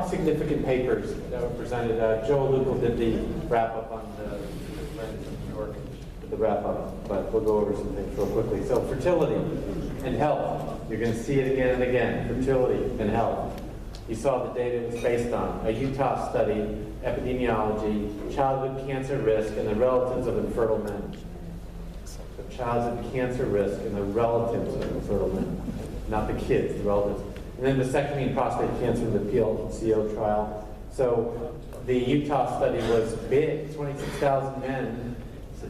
Significant papers that were presented. Joe Lucal did the wrap-up on the Friends of New York, the wrap-up, but we'll go over some things real quickly. So fertility and health. You're going to see it again and again. Fertility and health. You saw the data it was based on. A Utah study, epidemiology, childhood cancer risk, and the relatives of infertile men. So childhood cancer risk and the relatives of infertile men. Not the kids, the relatives. And then vasectomy and prostate cancer in the PLCO trial. So the Utah study was big, 26,000 men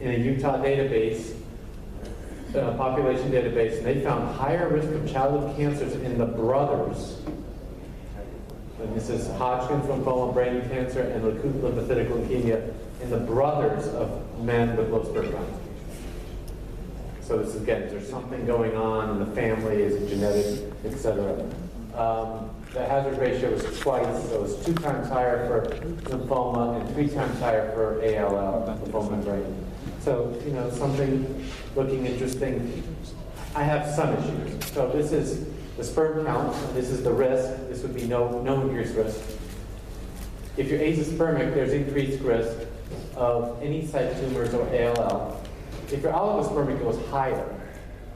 in a Utah database, population database, and they found higher risk of childhood cancers in the brothers. And this is Hodgkin's lymphoma, brain cancer, and acute lymphocytic leukemia in the brothers of men with low sperm count. So this is, again, there's something going on in the family, is it genetic, etc. The hazard ratio was twice, so it was 2 times higher for lymphoma and 3 times higher for ALL, lymphoma and brain. So, you know, something looking interesting. I have some issues. So this is the sperm count, this is the risk, this would be no increased risk. If you're azoospermic, there's increased risk of any site tumors or ALL. If you're oligospermic, it was higher.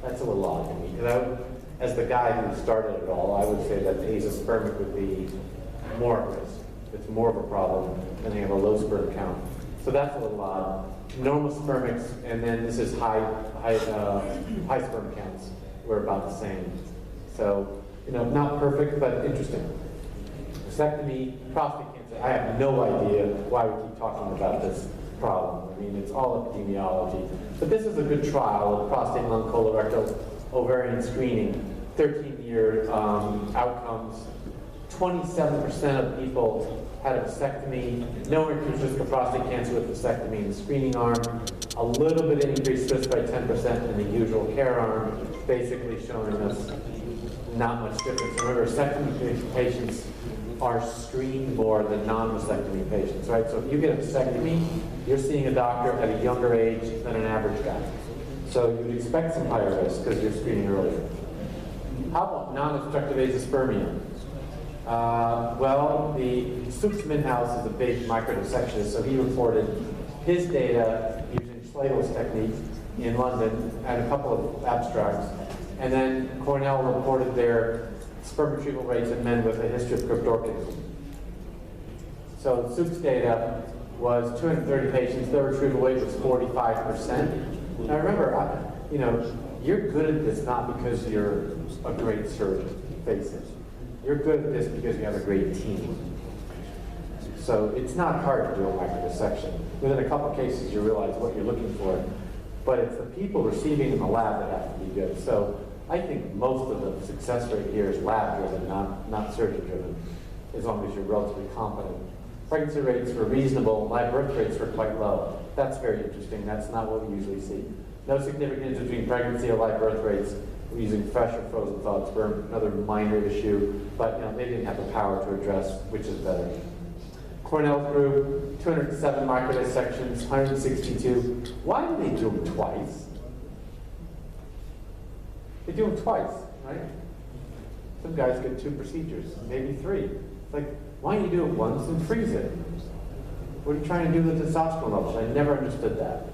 That's a little odd to me, because as the guy who started it all, I would say that azoospermic would be more at risk. It's more of a problem than they have a low sperm count. So that's a little odd. Normal spermics, and then this is high sperm counts. We're about the same. So, you know, not perfect, but interesting. Vasectomy, prostate cancer. I have no idea why we keep talking about this problem. I mean, it's all epidemiology. But this is a good trial of prostate, lung, colorectal, ovarian screening. 13-year outcomes. 27% of people had a vasectomy. No increased risk of prostate cancer with vasectomy in the screening arm. A little bit increased risk by 10% in the usual care arm, basically showing us not much difference. Remember, vasectomy patients are screened more than non-vasectomy patients, right? So if you get a vasectomy, you're seeing a doctor at a younger age than an average guy. So you would expect some higher risk because you're screening earlier. How about non-obstructive azoospermia? Well, the Minhouse is a big microdissectionist, so he reported his data using Schlegel's technique in London and a couple of abstracts. And then Cornell reported their sperm retrieval rates in men with a history of cryptorchidism. So Soup's data was 230 patients. Their retrieval rate was 45%. Now remember, you know, you're good at this not because you're a great surgeon, face it. You're good at this because you have a great team. So it's not hard to do a microdissection. Within a couple cases, you realize what you're looking for. But it's the people receiving in the lab that have to be good. So I think most of the success rate here is lab-driven, not surgeon-driven, as long as you're relatively competent. Pregnancy rates were reasonable. Live birth rates were quite low. That's very interesting. That's not what we usually see. No significance between pregnancy or live birth rates. We're using fresh or frozen thawed sperm, another minor issue, but you know, they didn't have the power to address which is better. Cornell group, 207 microdissections, 162. Why do they do them twice? They do them twice, right? Some guys get 2 procedures, maybe 3. It's like, why don't you do it once and freeze it? What are you trying to do with the testosterone levels? I never understood that.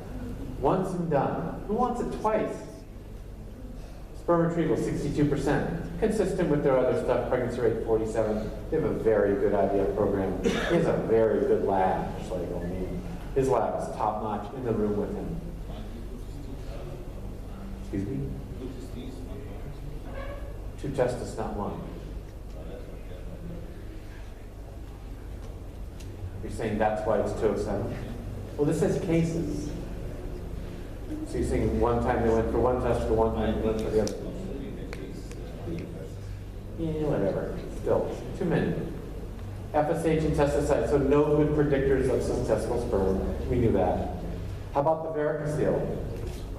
Once and done. Who wants it twice? Sperm retrieval, 62%. Consistent with their other stuff, pregnancy rate 47. They have a very good IVF program. He has a very good lab, Schlegel. I mean, his lab is top notch, in the room with him. Excuse me? 2 testes, not 1. You're saying that's why it's 207? Well, this says cases. So you're saying one time they went for 1 test for 1 time they went for the other? Yeah, whatever. Still, too many. FSH and testicide, so no good predictors of successful sperm. We knew that. How about the varicocele?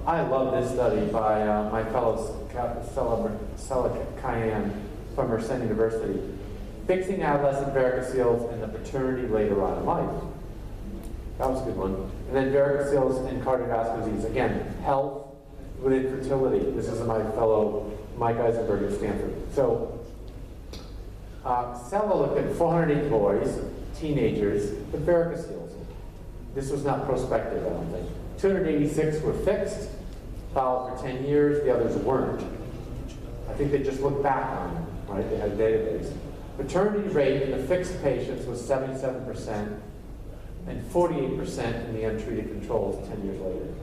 I love this study by my fellow Stella Cayenne from Mersin University. Fixing adolescent varicoceles and the paternity later on in life. That was a good one. And then varicoceles and cardiovascular disease. Again, health with infertility. This is my fellow Mike Eisenberg at Stanford. So Cella looked at 408 boys, teenagers, with varicoceles. This was not prospective, I don't think. 286 were fixed, followed for 10 years, the others weren't. I think they just looked back on them, right? They had a database. Paternity rate in the fixed patients was 77% and 48% in the untreated controls 10 years later.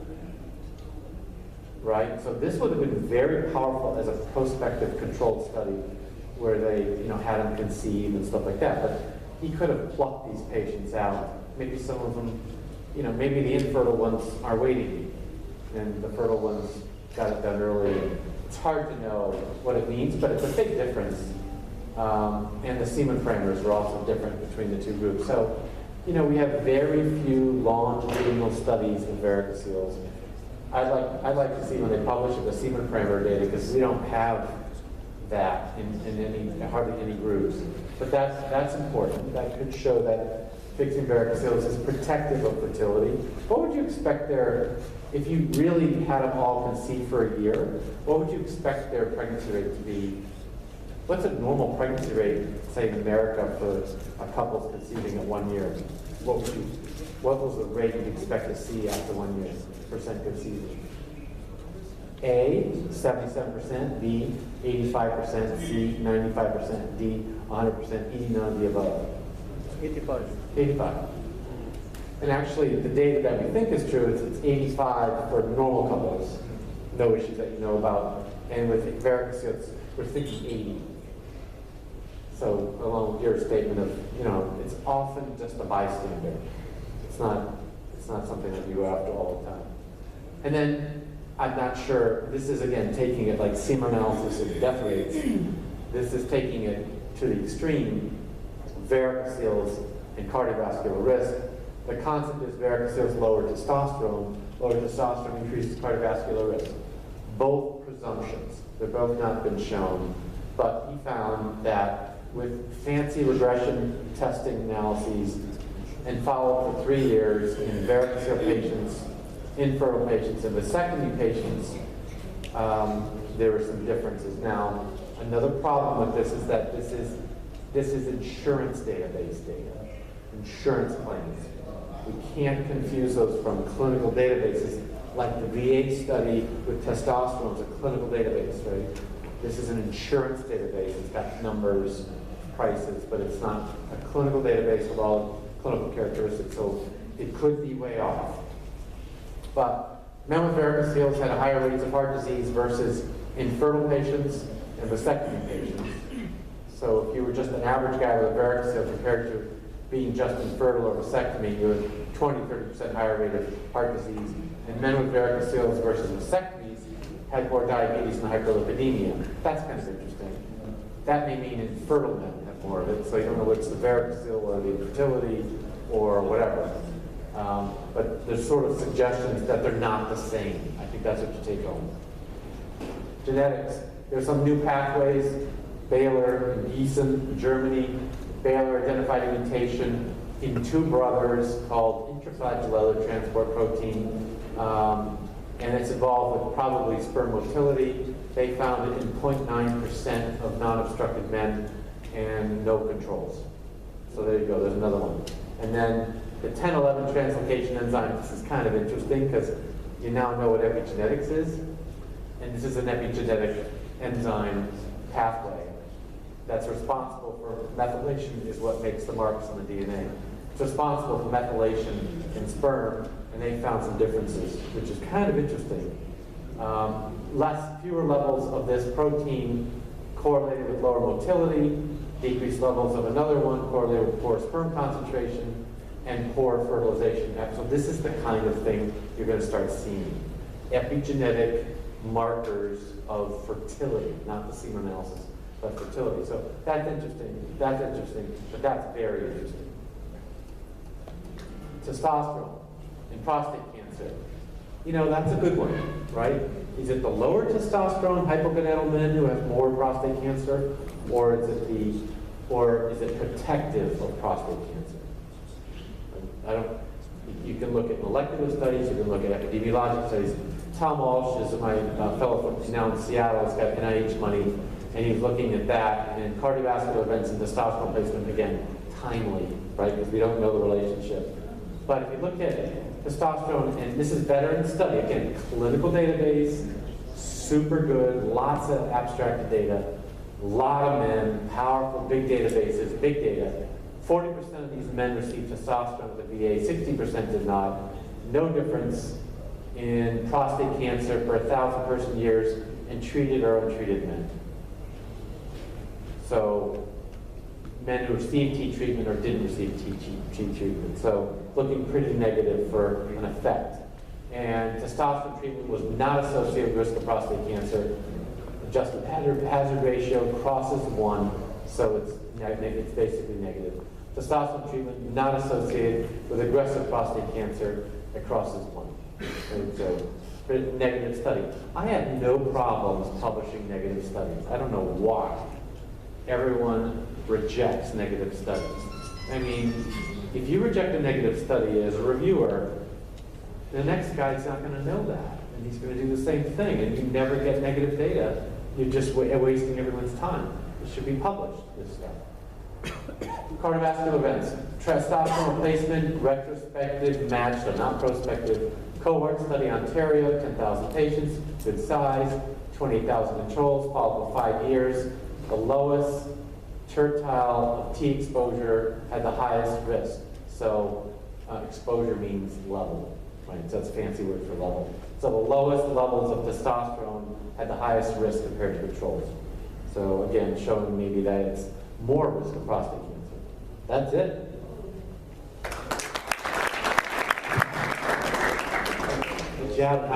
Right? So this would have been very powerful as a prospective controlled study where they, had them conceive and stuff like that. But he could have plucked these patients out. Maybe some of them, maybe the infertile ones are waiting and the fertile ones got it done early. It's hard to know what it means, but it's a big difference. And the semen parameters are also different between the two groups. So, we have very few longitudinal studies of varicoceles. I'd like to see when they publish the semen parameter data, because we don't have that in hardly any groups. But that's important. That could show that fixing varicoceles is protective of fertility. What would you expect if you really had them all conceive for a year, what would you expect their pregnancy rate to be? What's a normal pregnancy rate, say in America, for a couple conceiving at 1 year? What was the rate you'd expect to see after 1 year, percent conceiving? A, 77%, B, 85%, C, 95%, D, 100%, E, none of the above. 85. And actually, the data that we think is true is it's 85 for normal couples, no issues that you know about. And with varicoceles, we're thinking 80. So along with your statement of, it's often just a bystander. It's not something that you go after all the time. And then, I'm not sure, this is again taking it like semen analysis of death rates. This is taking it to the extreme, varicoceles and cardiovascular risk. The concept is varicoceles lower testosterone. Lower testosterone increases cardiovascular risk. Both presumptions. They've both not been shown. But he found that with fancy regression testing analyses and followed for 3 years in varicocele patients, infertile patients, and vasectomy patients, there were some differences. Now, another problem with this is that this is insurance database data, insurance claims. We can't confuse those from clinical databases, like the VA study with testosterone is a clinical database, right? This is an insurance database. It's got numbers, prices, but it's not a clinical database with all clinical characteristics, so it could be way off. But men with varicoceles had a higher rates of heart disease versus infertile patients and vasectomy patients. So if you were just an average guy with a varicocele compared to being just infertile or vasectomy, you had 20-30% higher rate of heart disease. And men with varicoceles versus vasectomies had more diabetes and hyperlipidemia. That's kind of interesting. That may mean infertile men have more of it, so you don't know what's the varicocele or the infertility or whatever. But there's sort of suggestions that they're not the same. I think that's what you take home. Genetics. There's some new pathways. Baylor and Gießen, Germany. Baylor identified a mutation in 2 brothers called intraflagellar transport protein. And it's involved with probably sperm motility. They found it in 0.9% of non-obstructed men and no controls. So there you go, there's another one. And then the 1011 translocation enzyme, this is kind of interesting because you now know what epigenetics is. And this is an epigenetic enzyme pathway that's responsible for methylation, is what makes the marks on the DNA. It's responsible for methylation in sperm, and they found some differences, which is kind of interesting. Fewer levels of this protein correlated with lower motility, decreased levels of another one correlated with poor sperm concentration, and poor fertilization. So this is the kind of thing you're going to start seeing. Epigenetic markers of fertility, not the semen analysis, but fertility. So that's interesting, but that's very interesting. Testosterone in prostate cancer. That's a good one, right? Is it the lower testosterone hypogonadal men who have more prostate cancer, or is it protective of prostate cancer? You can look at molecular studies, you can look at epidemiologic studies. Tom Walsh is my fellow from now in Seattle. He's got NIH money, and he's looking at that, and cardiovascular events and testosterone placement, again, timely, right, because we don't know the relationship. But if you look at testosterone, and this is veteran study, again, clinical database, super good, lots of abstracted data, a lot of men, powerful, big databases, big data. 40% of these men received testosterone at the VA, 60% did not. No difference in prostate cancer per 1,000 person years in treated or untreated men. So men who received T treatment or didn't receive T treatment. So looking pretty negative for an effect. And testosterone treatment was not associated with risk of prostate cancer. Adjusted hazard ratio crosses 1, so it's basically negative. Testosterone treatment not associated with aggressive prostate cancer, it crosses 1. And so, negative study. I have no problems publishing negative studies. I don't know why everyone rejects negative studies. I mean, if you reject a negative study as a reviewer, the next guy's not going to know that, and he's going to do the same thing, and you never get negative data. You're just wasting everyone's time. It should be published, this stuff. Cardiovascular events. Testosterone replacement, retrospective, matched, so not prospective. Cohort study, Ontario, 10,000 patients, good size, 28,000 controls, followed for 5 years. The lowest tertile of T exposure had the highest risk. So exposure means level, right? So that's a fancy word for level. So the lowest levels of testosterone had the highest risk compared to controls. So again, showing maybe that it's more risk of prostate cancer. That's it. Good job.